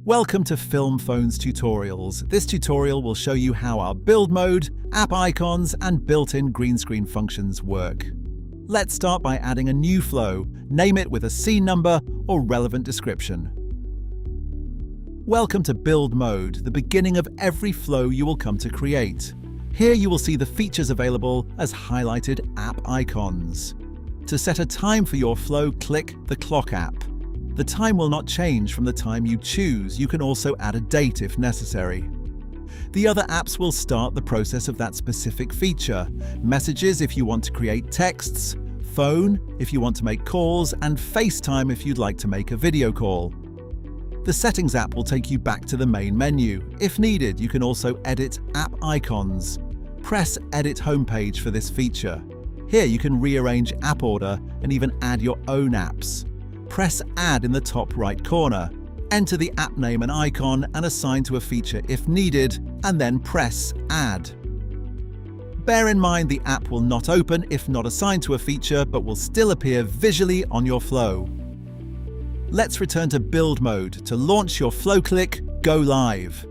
Welcome to Film Phones Tutorials. This tutorial will show you how our build mode, app icons, and built-in green screen functions work. Let's start by adding a new flow. Name it with a scene number or relevant description. Welcome to Build Mode, the beginning of every flow you will come to create. Here you will see the features available as highlighted app icons. To set a time for your flow, click the clock app. The time will not change from the time you choose. You can also add a date if necessary. The other apps will start the process of that specific feature. Messages if you want to create texts, Phone if you want to make calls, and FaceTime if you'd like to make a video call. The Settings app will take you back to the main menu. If needed, you can also edit app icons. Press Edit Homepage for this feature. Here you can rearrange app order and even add your own apps. Press Add in the top right corner. Enter the app name and icon and assign to a feature if needed, and then press Add. Bear in mind the app will not open if not assigned to a feature, but will still appear visually on your flow. Let's return to Build Mode. To launch your flow, click Go Live.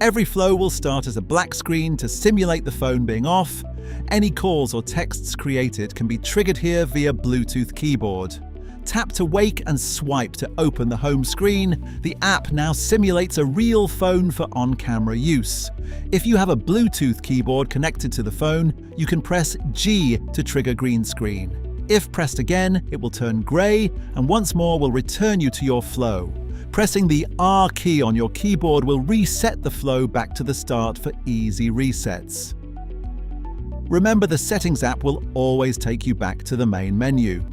Every flow will start as a black screen to simulate the phone being off. Any calls or texts created can be triggered here via Bluetooth keyboard. Tap to wake and swipe to open the home screen. The app now simulates a real phone for on-camera use. If you have a Bluetooth keyboard connected to the phone, you can press G to trigger green screen. If pressed again, it will turn grey and once more will return you to your flow. Pressing the R key on your keyboard will reset the flow back to the start for easy resets. Remember, the Settings app will always take you back to the main menu.